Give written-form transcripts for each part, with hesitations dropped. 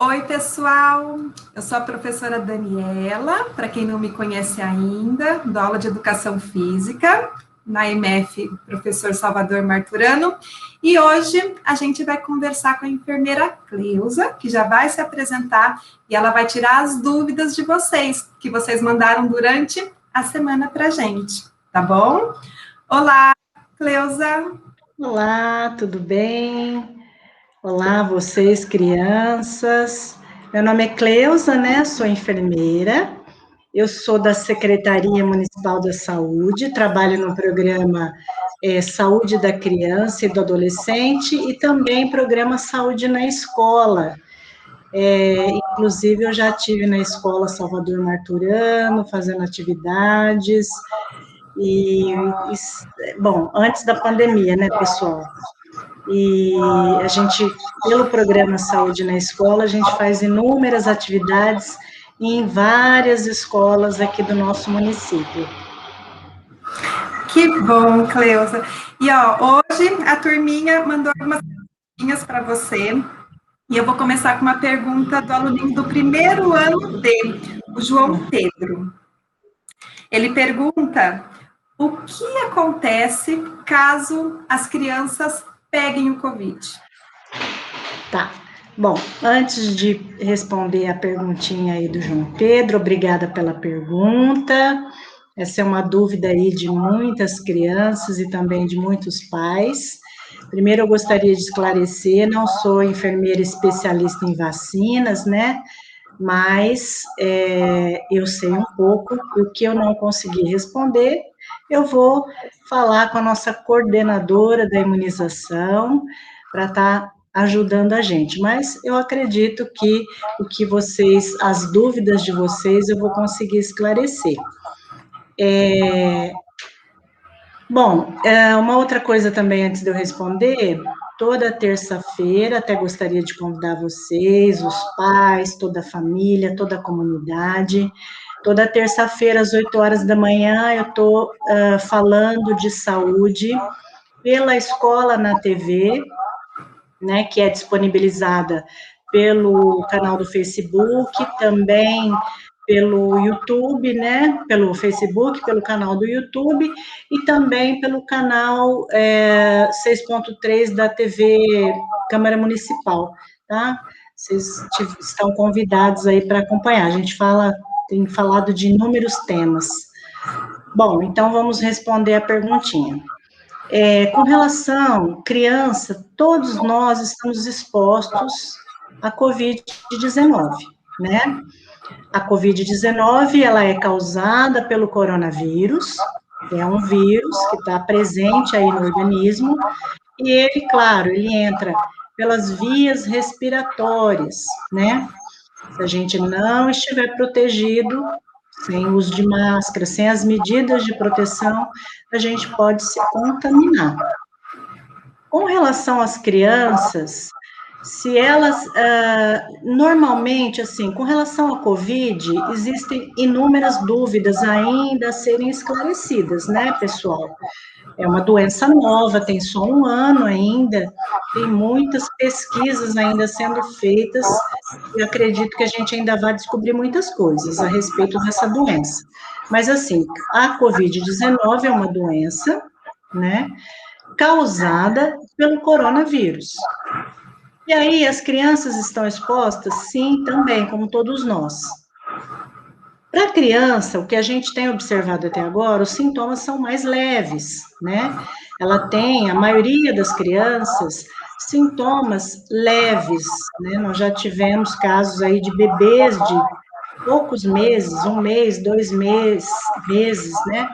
Oi, pessoal! Eu sou a professora Daniela, para quem não me conhece ainda, dou aula de Educação Física na IMF, professor Salvador Marturano, e hoje a gente vai conversar com a enfermeira Cleusa, que já vai se apresentar, e ela vai tirar as dúvidas de vocês, que vocês mandaram durante a semana para a gente, tá bom? Olá, Cleusa! Olá, tudo bem? Olá, vocês, crianças. Meu nome é Cleusa, né? Sou enfermeira. Eu sou da Secretaria Municipal da Saúde, trabalho no programa Saúde da Criança e do Adolescente e também programa Saúde na Escola. Inclusive, eu já estive na Escola Salvador Marturano, fazendo atividades, bom, antes da pandemia, né, pessoal? E a gente, pelo programa Saúde na Escola, a gente faz inúmeras atividades em várias escolas aqui do nosso município. Que bom, Cleusa. E ó, hoje a turminha mandou algumas perguntinhas para você. E eu vou começar com uma pergunta do aluninho do primeiro ano D, o João Pedro. Ele pergunta: o que acontece caso as crianças peguem o Covid? Tá. Bom, antes de responder a perguntinha aí do João Pedro, obrigada pela pergunta. Essa é uma dúvida aí de muitas crianças e também de muitos pais. Primeiro, eu gostaria de esclarecer, não sou enfermeira especialista em vacinas, né? Mas eu sei um pouco, e o que eu não consegui responder, eu vou falar com a nossa coordenadora da imunização, para estar ajudando a gente, mas eu acredito que as dúvidas de vocês, eu vou conseguir esclarecer. Bom, uma outra coisa também, antes de eu responder, toda terça-feira, até gostaria de convidar vocês, os pais, toda a família, toda a comunidade, toda terça-feira, às 8 horas da manhã, eu estou falando de saúde pela Escola na TV, né, que é disponibilizada pelo canal do Facebook, também pelo YouTube, né, pelo Facebook, pelo canal do YouTube, e também pelo canal 6.3 da TV Câmara Municipal, tá? Vocês estão convidados aí para acompanhar, a gente tem falado de inúmeros temas. Bom, então vamos responder a perguntinha. Com relação à criança, todos nós estamos expostos à Covid-19, né? A Covid-19, ela é causada pelo coronavírus, é um vírus que está presente aí no organismo, e ele, claro, ele entra pelas vias respiratórias, né? Se a gente não estiver protegido, sem uso de máscara, sem as medidas de proteção, a gente pode se contaminar. Com relação às crianças, se elas, normalmente, assim, com relação à Covid, existem inúmeras dúvidas ainda a serem esclarecidas, né, pessoal? É uma doença nova, tem só 1 ano ainda, tem muitas pesquisas ainda sendo feitas, e acredito que a gente ainda vai descobrir muitas coisas a respeito dessa doença. Mas, assim, a Covid-19 é uma doença, né, causada pelo coronavírus. E aí, as crianças estão expostas? Sim, também, como todos nós. Para a criança, o que a gente tem observado até agora, os sintomas são mais leves, né? Ela tem, a maioria das crianças, sintomas leves, né? Nós já tivemos casos aí de bebês de poucos meses, 1 mês, 2 meses, né?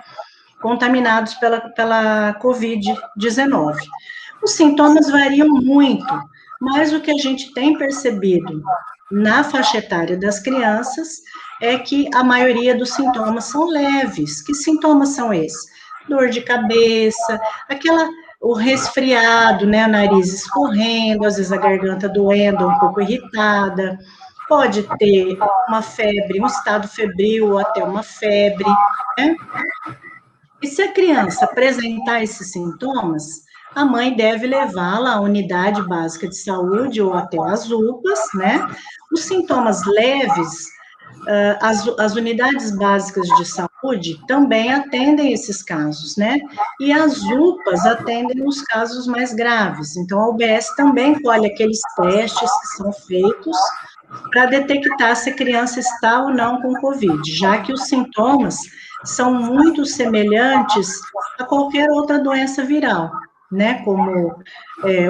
Contaminados pela Covid-19. Os sintomas variam muito, mas o que a gente tem percebido na faixa etária das crianças é que a maioria dos sintomas são leves. Que sintomas são esses? Dor de cabeça, o resfriado, né, o nariz escorrendo, às vezes a garganta doendo, um pouco irritada, pode ter uma febre, um estado febril ou até uma febre, né? E se a criança apresentar esses sintomas, a mãe deve levá-la à unidade básica de saúde ou até às UPAs, né? Os sintomas leves, as unidades básicas de saúde também atendem esses casos, né? E as UPAs atendem os casos mais graves. Então, a UBS também colhe aqueles testes que são feitos para detectar se a criança está ou não com Covid, já que os sintomas são muito semelhantes a qualquer outra doença viral, né, como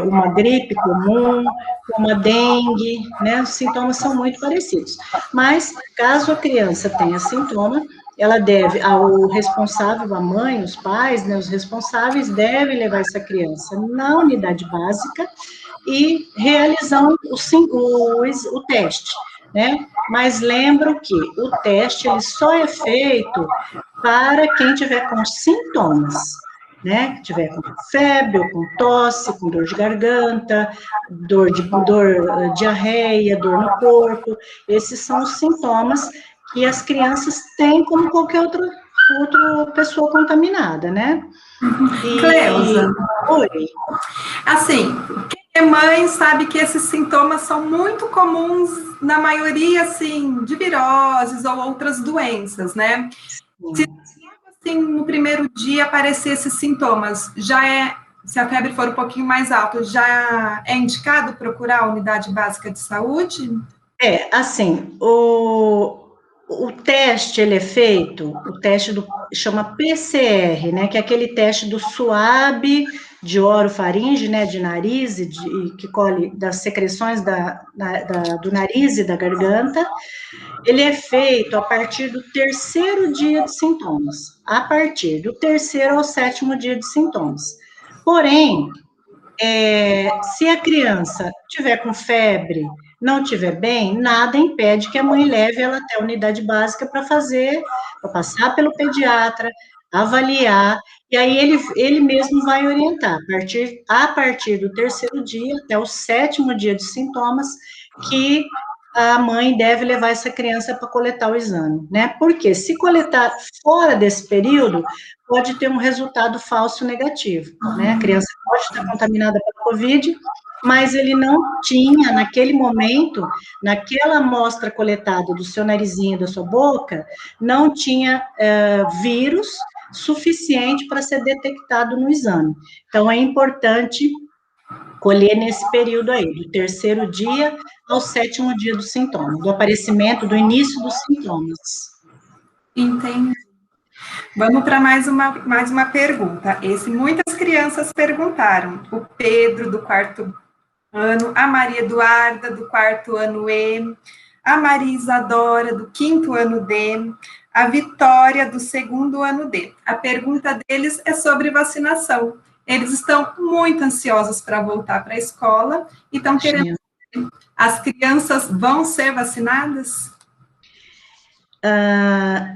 uma gripe comum, como a dengue, né, os sintomas são muito parecidos. Mas, caso a criança tenha sintoma, ela deve, o responsável, a mãe, os pais, né, os responsáveis devem levar essa criança na unidade básica e realizar o teste, né? Mas lembro que o teste ele só é feito para quem tiver com sintomas, né? Que tiver com febre, ou com tosse, com dor de garganta, diarreia, dor no corpo. Esses são os sintomas que as crianças têm como qualquer outra pessoa contaminada, né? Cleusa, Oi. Assim, quem é mãe sabe que esses sintomas são muito comuns na maioria, assim, de viroses ou outras doenças, né? Se assim, no primeiro dia aparecer esses sintomas, se a febre for um pouquinho mais alta, já é indicado procurar a unidade básica de saúde? Assim, o teste, ele é feito, o teste chama PCR, né, que é aquele teste do suave de orofaringe, né, de nariz, que colhe das secreções do nariz e da garganta. Ele é feito a partir do terceiro dia de sintomas, a partir do terceiro ao sétimo dia de sintomas. Porém, se a criança tiver com febre, não tiver bem, nada impede que a mãe leve ela até a unidade básica para passar pelo pediatra, avaliar, e aí ele mesmo vai orientar, a partir do terceiro dia até o sétimo dia de sintomas, que a mãe deve levar essa criança para coletar o exame, né? Porque se coletar fora desse período, pode ter um resultado falso negativo, né? A criança pode estar contaminada pela Covid, mas ele não tinha, naquele momento, naquela amostra coletada do seu narizinho, da sua boca, não tinha vírus suficiente para ser detectado no exame. Então, é importante colher nesse período aí, do terceiro dia ao sétimo dia do sintoma, do aparecimento, do início dos sintomas. Entendi. Vamos para mais uma pergunta. Muitas crianças perguntaram. O Pedro, do quarto ano, a Maria Eduarda, do quarto ano E, a Maria Isadora, do quinto ano D, a Vitória, do segundo ano D. A pergunta deles é sobre vacinação. Eles estão muito ansiosos para voltar para a escola e estão querendo saber, as crianças vão ser vacinadas?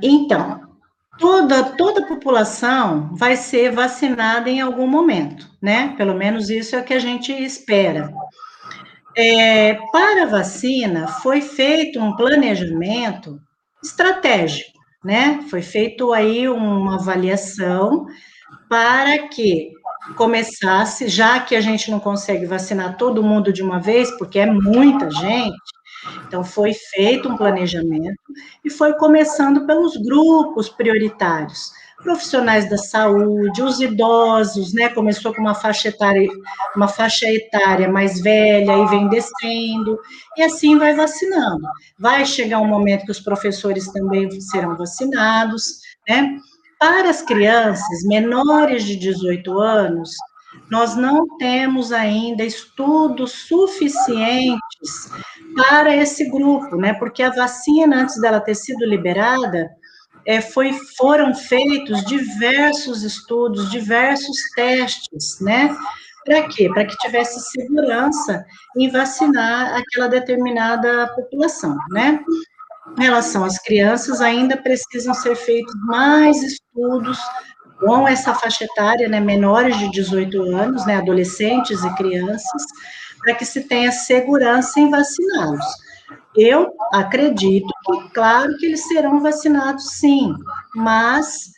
Então, toda a população vai ser vacinada em algum momento, né? Pelo menos isso é o que a gente espera. Para a vacina, foi feito um planejamento estratégico, né? Foi feito aí uma avaliação para que começasse, já que a gente não consegue vacinar todo mundo de uma vez, porque é muita gente, então foi feito um planejamento e foi começando pelos grupos prioritários, profissionais da saúde, os idosos, né? Começou com uma faixa etária mais velha e vem descendo, e assim vai vacinando. Vai chegar um momento que os professores também serão vacinados, né? Para as crianças menores de 18 anos, nós não temos ainda estudos suficientes para esse grupo, né? Porque a vacina, antes dela ter sido liberada, foram feitos diversos estudos, diversos testes, né? Para quê? Para que tivesse segurança em vacinar aquela determinada população, né? Em relação às crianças, ainda precisam ser feitos mais estudos com essa faixa etária, né, menores de 18 anos, né, adolescentes e crianças, para que se tenha segurança em vaciná-los. Eu acredito que, claro, que eles serão vacinados, sim, mas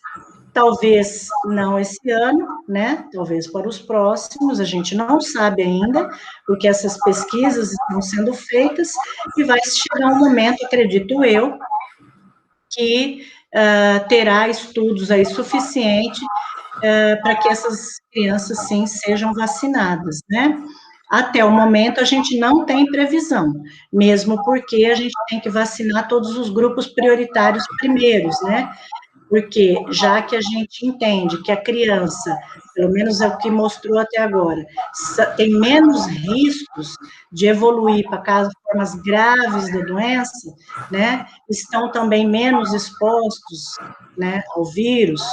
Talvez não esse ano, né? Talvez para os próximos, a gente não sabe ainda, porque essas pesquisas estão sendo feitas e vai chegar um momento, acredito eu, que terá estudos aí suficiente para que essas crianças, sim, sejam vacinadas, né? Até o momento, a gente não tem previsão, mesmo porque a gente tem que vacinar todos os grupos prioritários primeiros, né? Porque já que a gente entende que a criança, pelo menos é o que mostrou até agora, tem menos riscos de evoluir para formas graves da doença, né? Estão também menos expostos, né, ao vírus,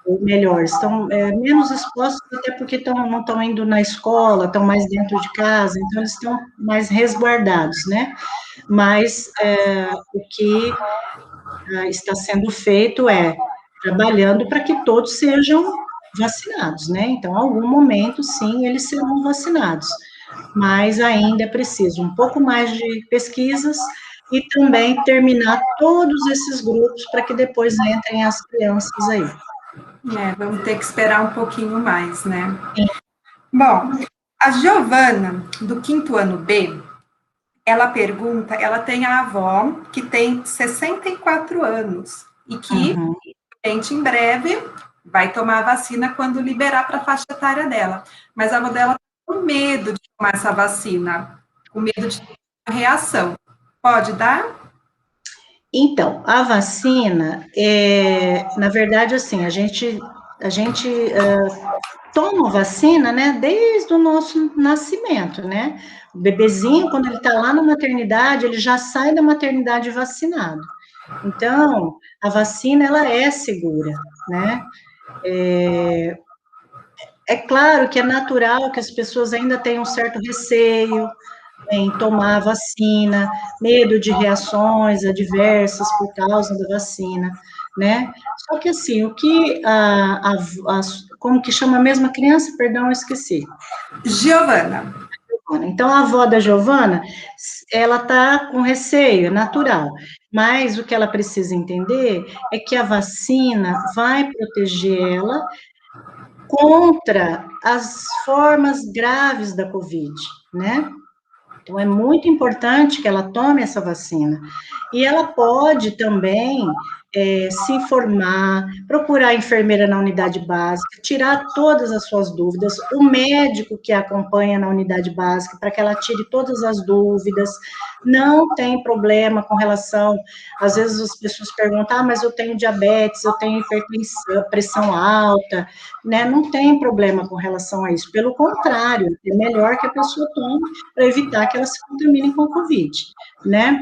ou melhor, estão menos expostos até porque não estão indo na escola, estão mais dentro de casa, então eles estão mais resguardados, né? Mas o que está sendo feito trabalhando para que todos sejam vacinados, né? Então, em algum momento, sim, eles serão vacinados, mas ainda é preciso um pouco mais de pesquisas e também terminar todos esses grupos para que depois entrem as crianças aí. Vamos ter que esperar um pouquinho mais, né? Sim. Bom, a Giovana, do 5º ano B, ela pergunta, ela tem a avó que tem 64 anos e que, em breve, vai tomar a vacina quando liberar para a faixa etária dela. Mas a avó dela está com medo de tomar essa vacina, com medo de ter uma reação. Pode dar? Então, a vacina, na verdade, assim, a gente toma vacina, né, desde o nosso nascimento, né? O bebezinho, quando ele está lá na maternidade, ele já sai da maternidade vacinado. Então, a vacina, ela é segura, né? É claro que é natural que as pessoas ainda tenham um certo receio em tomar a vacina, medo de reações adversas por causa da vacina, né? Só que assim, o que como que chama a mesma criança? Perdão, eu esqueci. Giovana. Então, a avó da Giovana, ela tá com receio, é natural, mas o que ela precisa entender é que a vacina vai proteger ela contra as formas graves da Covid, né? Então, é muito importante que ela tome essa vacina. E ela pode também se informar, procurar a enfermeira na unidade básica, tirar todas as suas dúvidas, o médico que a acompanha na unidade básica, para que ela tire todas as dúvidas. Não tem problema com relação, às vezes as pessoas perguntam, mas eu tenho diabetes, eu tenho hipertensão, pressão alta, né? Não tem problema com relação a isso. Pelo contrário, é melhor que a pessoa tome para evitar que elas se contaminem com Covid, né?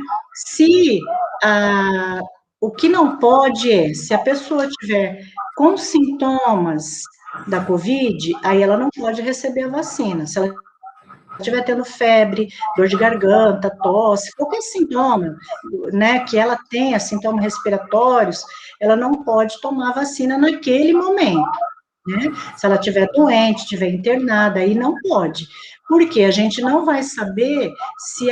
O que não pode se a pessoa tiver com sintomas da Covid, aí ela não pode receber a vacina. Se ela estiver tendo febre, dor de garganta, tosse, qualquer sintoma, né, que ela tenha sintomas respiratórios, ela não pode tomar a vacina naquele momento, né? Se ela estiver doente, estiver internada, aí não pode. Porque a gente não vai saber se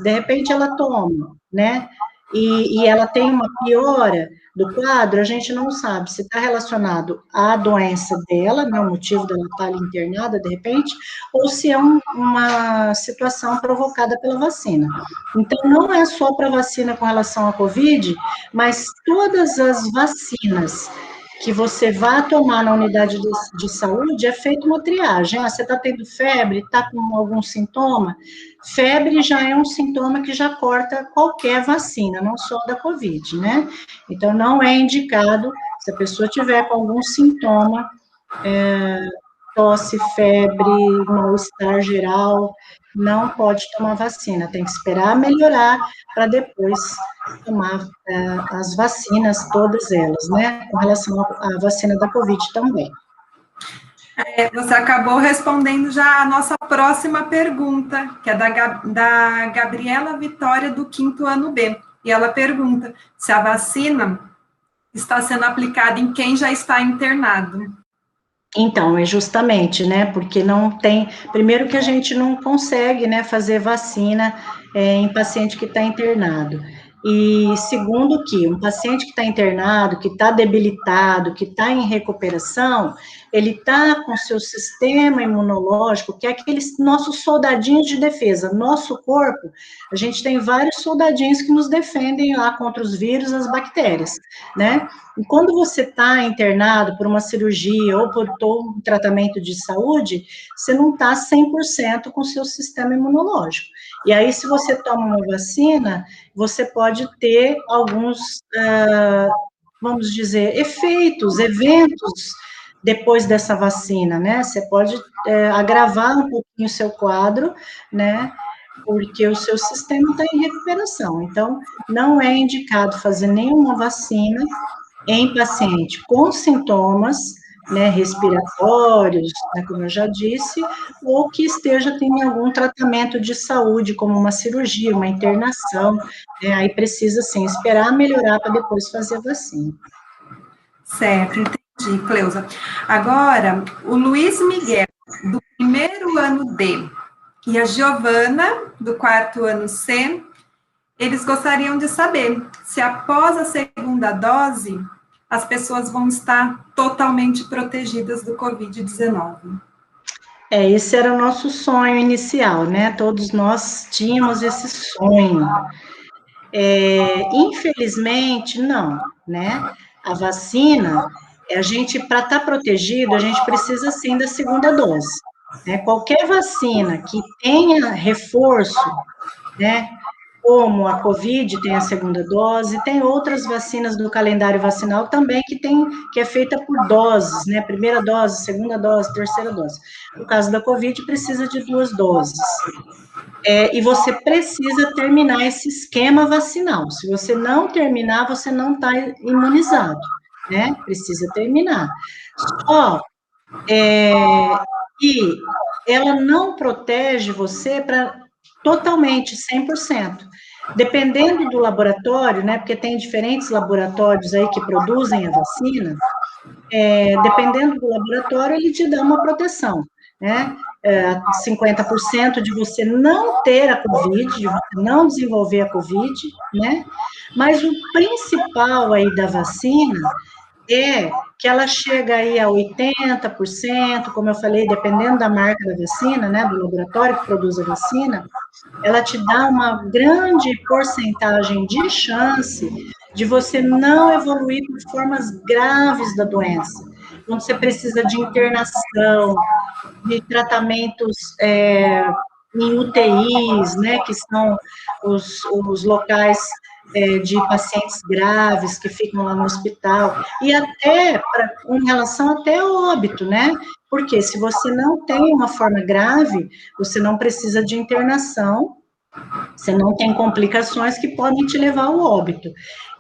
de repente ela toma, né? E ela tem uma piora do quadro, a gente não sabe se está relacionado à doença dela, né, o motivo dela estar ali internada, de repente, ou se é uma situação provocada pela vacina. Então, não é só para vacina com relação à Covid, mas todas as vacinas que você vá tomar na unidade de saúde, é feita uma triagem. Você está tendo febre, está com algum sintoma? Febre já é um sintoma que já corta qualquer vacina, não só da Covid, né? Então, não é indicado, se a pessoa tiver com algum sintoma, tosse, febre, mal-estar geral, não pode tomar vacina, tem que esperar melhorar para depois tomar as vacinas, todas elas, né, com relação à vacina da Covid também. Você acabou respondendo já a nossa próxima pergunta, que é da Gabriela Vitória, do 5º ano B. E ela pergunta se a vacina está sendo aplicada em quem já está internado. Então, é justamente, né, porque não tem, primeiro que a gente não consegue, né, fazer vacina em paciente que está internado. E segundo que um paciente que está internado, que está debilitado, que está em recuperação, ele está com seu sistema imunológico, que é aqueles nossos soldadinhos de defesa. Nosso corpo, a gente tem vários soldadinhos que nos defendem lá contra os vírus, as bactérias, né? E quando você está internado por uma cirurgia ou por um tratamento de saúde, você não está 100% com o seu sistema imunológico. E aí, se você toma uma vacina, você pode ter alguns, vamos dizer, efeitos, eventos depois dessa vacina, né? Você pode agravar um pouquinho o seu quadro, né? Porque o seu sistema está em recuperação. Então, não é indicado fazer nenhuma vacina em paciente com sintomas, né, respiratórios, né, como eu já disse, ou que esteja tendo algum tratamento de saúde, como uma cirurgia, uma internação, né, aí precisa, sim, esperar melhorar para depois fazer a vacina. Certo, entendi, Cleusa. Agora, o Luiz Miguel, do primeiro ano D, e a Giovana, do quarto ano C, eles gostariam de saber se após a segunda dose, as pessoas vão estar totalmente protegidas do Covid-19. Esse era o nosso sonho inicial, né? Todos nós tínhamos esse sonho. Infelizmente, não, né? A vacina, a gente, para estar protegido, a gente precisa sim da segunda dose, né? Qualquer vacina que tenha reforço, né? Como a Covid tem a segunda dose, tem outras vacinas do calendário vacinal também que é feita por doses, né? Primeira dose, segunda dose, terceira dose. No caso da Covid, precisa de 2 doses. E você precisa terminar esse esquema vacinal. Se você não terminar, você não está imunizado, né? Precisa terminar. Só que ela não protege você totalmente, 100%. Dependendo do laboratório, né, porque tem diferentes laboratórios aí que produzem a vacina, dependendo do laboratório, ele te dá uma proteção, né, 50% de você não ter a Covid, de você não desenvolver a Covid, né, mas o principal aí da vacina é que ela chega aí a 80%, como eu falei, dependendo da marca da vacina, né, do laboratório que produz a vacina, ela te dá uma grande porcentagem de chance de você não evoluir por formas graves da doença. Então, você precisa de internação, de tratamentos em UTIs, né, que são os locais de pacientes graves que ficam lá no hospital, e até com relação até ao óbito, né? Porque se você não tem uma forma grave, você não precisa de internação, você não tem complicações que podem te levar ao óbito.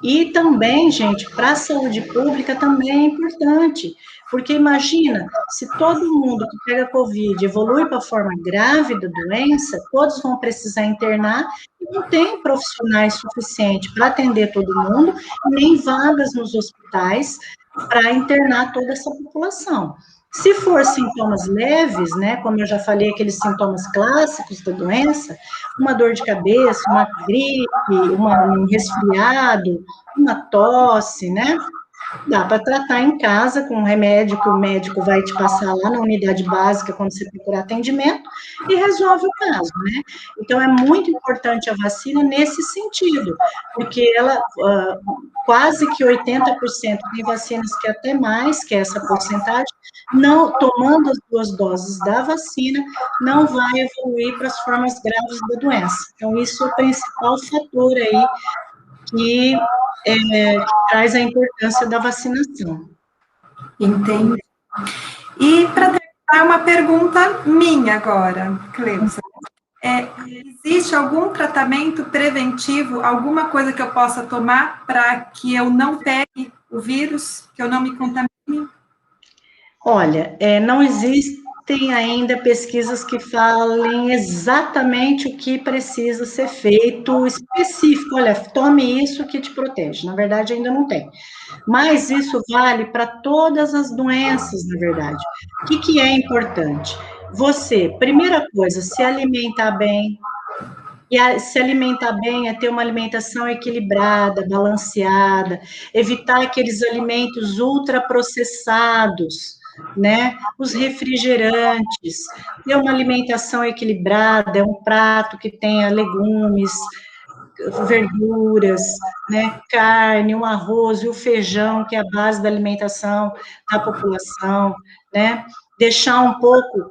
E também, gente, para a saúde pública também é importante, porque imagina, se todo mundo que pega Covid evolui para a forma grave da doença, todos vão precisar internar e não tem profissionais suficientes para atender todo mundo, nem vagas nos hospitais para internar toda essa população. Se for sintomas leves, né, como eu já falei, aqueles sintomas clássicos da doença, uma dor de cabeça, uma gripe, um resfriado, uma tosse, né, dá para tratar em casa com um remédio que o médico vai te passar lá na unidade básica quando você procurar atendimento e resolve o caso, né? Então, é muito importante a vacina nesse sentido, porque ela, quase que 80%, tem vacinas que até mais que essa porcentagem, não, tomando as 2 doses da vacina, não vai evoluir para as formas graves da doença. Então, isso é o principal fator aí que traz a importância da vacinação. Entendi. E para terminar, uma pergunta minha agora, Cleusa. Existe algum tratamento preventivo, alguma coisa que eu possa tomar para que eu não pegue o vírus, que eu não me contamine? Olha, não existem ainda pesquisas que falem exatamente o que precisa ser feito específico. Olha, tome isso que te protege. Na verdade, ainda não tem. Mas isso vale para todas as doenças, na verdade. O que é importante? Você, primeira coisa, se alimentar bem, E se alimentar bem é ter uma alimentação equilibrada, balanceada, evitar aqueles alimentos ultraprocessados, né? Os refrigerantes, ter uma alimentação equilibrada, é um prato que tenha legumes, verduras, né, carne, um arroz e o feijão, que é a base da alimentação da população, né, deixar um pouco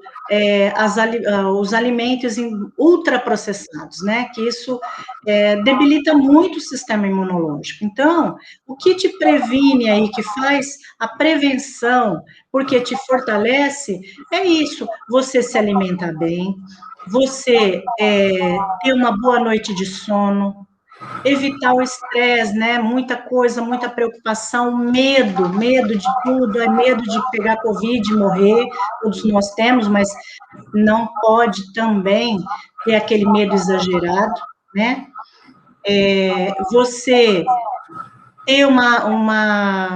os alimentos ultraprocessados, né, que isso debilita muito o sistema imunológico. Então, o que te previne aí, que faz a prevenção, porque te fortalece, é isso, você se alimentar bem, você ter uma boa noite de sono, evitar o estresse, né? Muita coisa, muita preocupação, medo de tudo, é medo de pegar Covid e morrer, todos nós temos, mas não pode também ter aquele medo exagerado, né? Você ter uma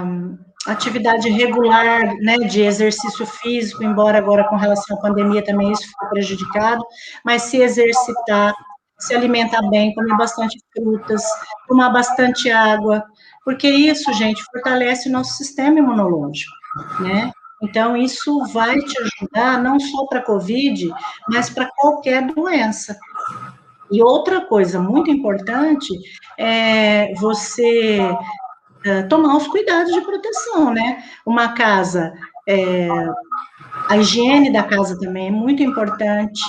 atividade regular, né, de exercício físico, embora agora com relação à pandemia também isso ficou prejudicado, mas se exercitar, se alimentar bem, comer bastante frutas, tomar bastante água, porque isso, gente, fortalece o nosso sistema imunológico, né? Então, isso vai te ajudar não só para a COVID, mas para qualquer doença. E outra coisa muito importante é você tomar os cuidados de proteção, né? Uma casa, a higiene da casa também é muito importante,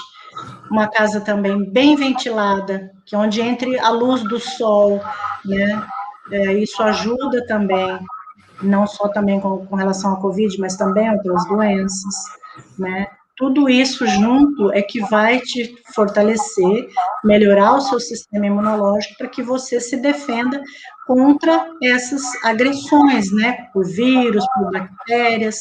uma casa também bem ventilada, que é onde entre a luz do sol, né? Isso ajuda também, não só também com relação à Covid, mas também a outras doenças, né? Tudo isso junto é que vai te fortalecer, melhorar o seu sistema imunológico para que você se defenda contra essas agressões, né? Por vírus, por bactérias,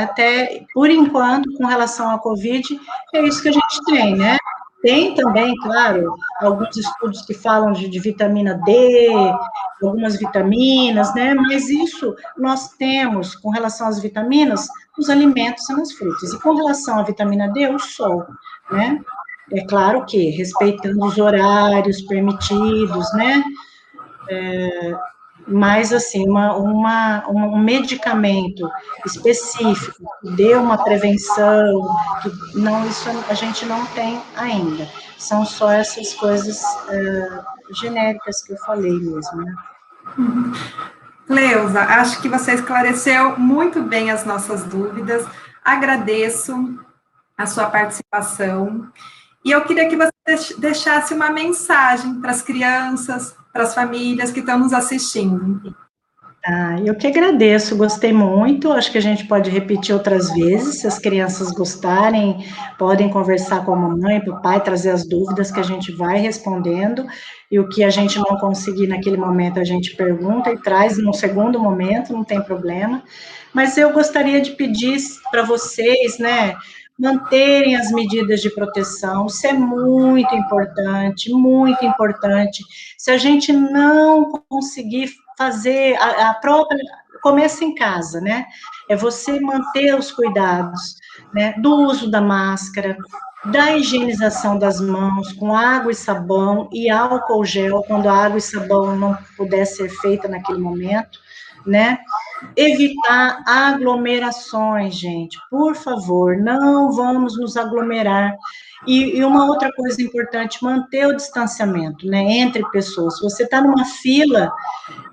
até por enquanto, com relação à Covid, é isso que a gente tem, né? Tem também, claro, alguns estudos que falam de vitamina D, algumas vitaminas, né? Mas isso nós temos, com relação às vitaminas, nos alimentos e nas frutas. E com relação à vitamina D, o sol, né? É claro que respeitando os horários permitidos, né? Mas, assim, um medicamento específico, que dê uma prevenção, que não, isso a gente não tem ainda. São só essas coisas genéricas que eu falei mesmo, né? Cleusa, acho que você esclareceu muito bem as nossas dúvidas. Agradeço a sua participação. E eu queria que você deixasse uma mensagem para as crianças, para as famílias que estão nos assistindo. Eu que agradeço, gostei muito, acho que a gente pode repetir outras vezes, se as crianças gostarem, podem conversar com a mamãe, com o pai, trazer as dúvidas que a gente vai respondendo, e o que a gente não conseguir naquele momento, a gente pergunta e traz no segundo momento, não tem problema, mas eu gostaria de pedir para vocês, né, manterem as medidas de proteção, isso é muito importante, muito importante. Se a gente não conseguir fazer a própria, começa em casa, né? É você manter os cuidados, né? Do uso da máscara, da higienização das mãos com água e sabão e álcool gel, quando a água e sabão não puder ser feita naquele momento, né? Evitar aglomerações, gente, por favor, não vamos nos aglomerar. E uma outra coisa importante, manter o distanciamento, né, entre pessoas. Se você está numa fila,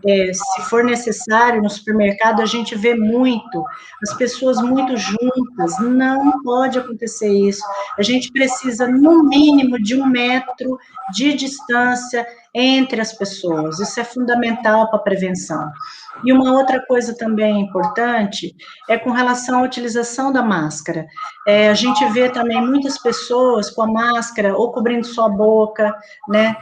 se for necessário, no supermercado, a gente vê muito, as pessoas muito juntas, não pode acontecer isso. A gente precisa, no mínimo, de 1 metro de distância entre as pessoas, isso é fundamental para a prevenção. E uma outra coisa também importante é com relação à utilização da máscara. A gente vê também muitas pessoas com a máscara ou cobrindo sua boca, né,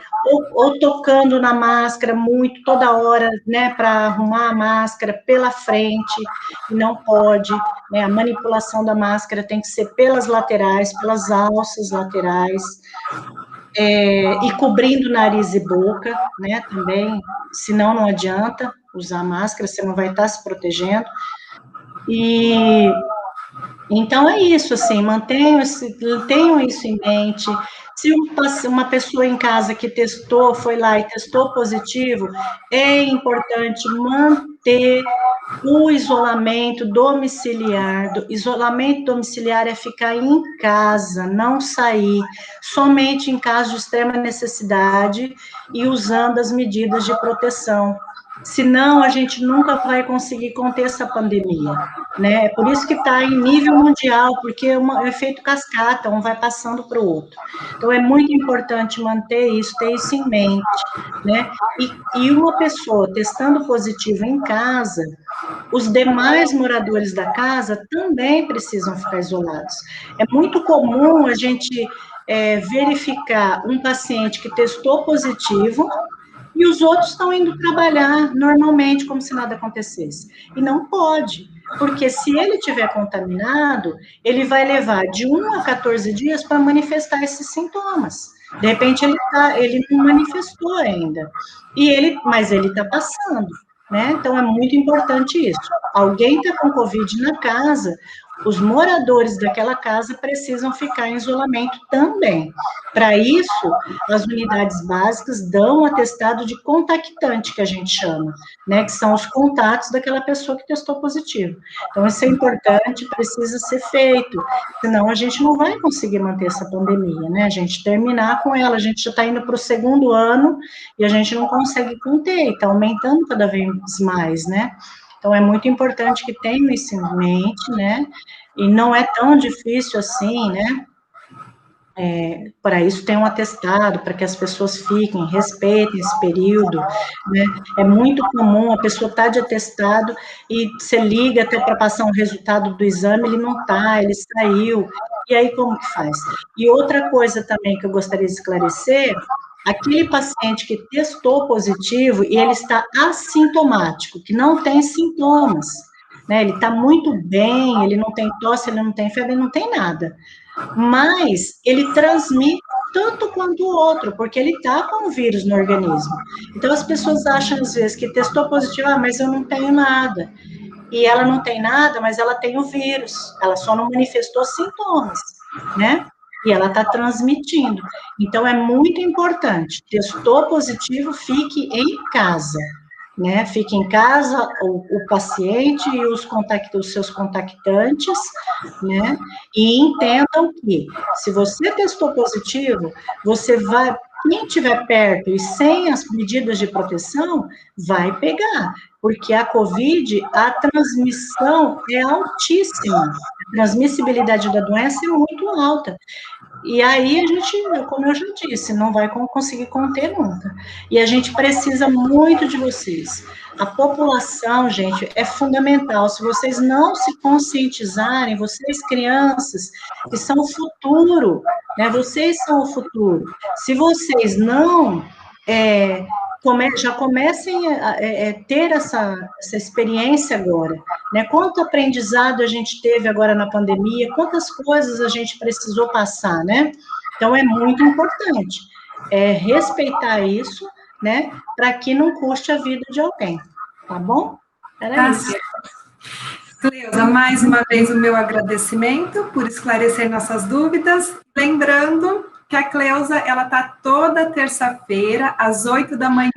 ou tocando na máscara muito, toda hora, né, para arrumar a máscara pela frente, e não pode, né, a manipulação da máscara tem que ser pelas laterais, pelas alças laterais, e cobrindo nariz e boca, né, também, senão não adianta usar máscara, você não vai estar se protegendo, e Então, é isso, assim, tenham isso em mente. Se uma pessoa em casa que testou, foi lá e testou positivo, é importante manter o isolamento domiciliar. Isolamento domiciliar é ficar em casa, não sair, somente em caso de extrema necessidade e usando as medidas de proteção. Senão, a gente nunca vai conseguir conter essa pandemia, né? É por isso que está em nível mundial, porque é um efeito cascata, um vai passando para o outro. Então, é muito importante manter isso, ter isso em mente, né? E uma pessoa testando positivo em casa, os demais moradores da casa também precisam ficar isolados. É muito comum a gente verificar um paciente que testou positivo e os outros estão indo trabalhar normalmente, como se nada acontecesse. E não pode, porque se ele tiver contaminado, ele vai levar de 1 a 14 dias para manifestar esses sintomas. De repente, ele não manifestou ainda, mas ele está passando, né? Então, é muito importante isso. Alguém está com Covid na casa, os moradores daquela casa precisam ficar em isolamento também. Para isso, as unidades básicas dão um atestado de contactante, que a gente chama, né, que são os contatos daquela pessoa que testou positivo. Então, isso é importante, precisa ser feito, senão a gente não vai conseguir manter essa pandemia, né, a gente terminar com ela, a gente já está indo para o 2º ano e a gente não consegue conter, está aumentando cada vez mais, né. Então, é muito importante que tenham isso em mente, né, e não é tão difícil assim, né, para isso tem um atestado, para que as pessoas fiquem, respeitem esse período, né? É muito comum a pessoa estar de atestado e você liga até para passar um resultado do exame, ele não está, ele saiu, e aí como que faz? E outra coisa também que eu gostaria de esclarecer, aquele paciente que testou positivo e ele está assintomático, que não tem sintomas, né? Ele está muito bem, ele não tem tosse, ele não tem febre, ele não tem nada, mas ele transmite tanto quanto o outro, porque ele está com o vírus no organismo. Então, as pessoas acham, às vezes, que testou positivo, mas eu não tenho nada. E ela não tem nada, mas ela tem o vírus, ela só não manifestou sintomas, né? E ela está transmitindo. Então, é muito importante, testou positivo, fique em casa, né? Fique em casa, o paciente e os seus contactantes, né? E entendam que, se você testou positivo, você vai, quem estiver perto e sem as medidas de proteção, vai pegar, porque a COVID, a transmissão é altíssima, a transmissibilidade da doença é muito alta. E aí a gente, como eu já disse, não vai conseguir conter nunca. E a gente precisa muito de vocês. A população, gente, é fundamental. Se vocês não se conscientizarem, vocês crianças, que são o futuro, né? Vocês são o futuro. Se vocês não já comecem a ter essa experiência agora, né? Quanto aprendizado a gente teve agora na pandemia, quantas coisas a gente precisou passar, né? Então, é muito importante respeitar isso, né? Para que não custe a vida de alguém, tá bom? Era isso. Cleusa, mais uma vez o meu agradecimento por esclarecer nossas dúvidas. Lembrando que a Cleusa, ela está toda terça-feira, às 8 da manhã,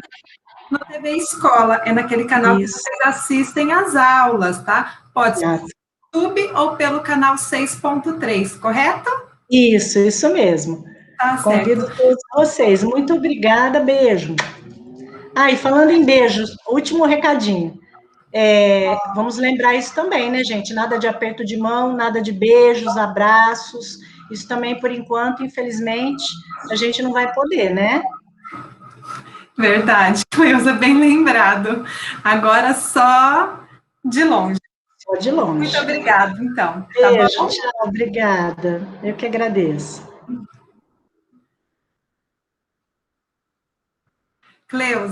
no TV Escola. É naquele canal que vocês assistem às aulas, tá? Pode ser no YouTube ou pelo canal 6.3, correto? Isso mesmo. Tá certo. Convido todos vocês. Muito obrigada, beijo. E falando em beijos, último recadinho. Vamos lembrar isso também, né, gente? Nada de aperto de mão, nada de beijos, abraços. Isso também, por enquanto, infelizmente, a gente não vai poder, né? Verdade, Cleusa, bem lembrado. Agora só de longe. Só de longe. Muito obrigada, então. Beijo, tá bom? Tchau, obrigada. Eu que agradeço. Cleusa.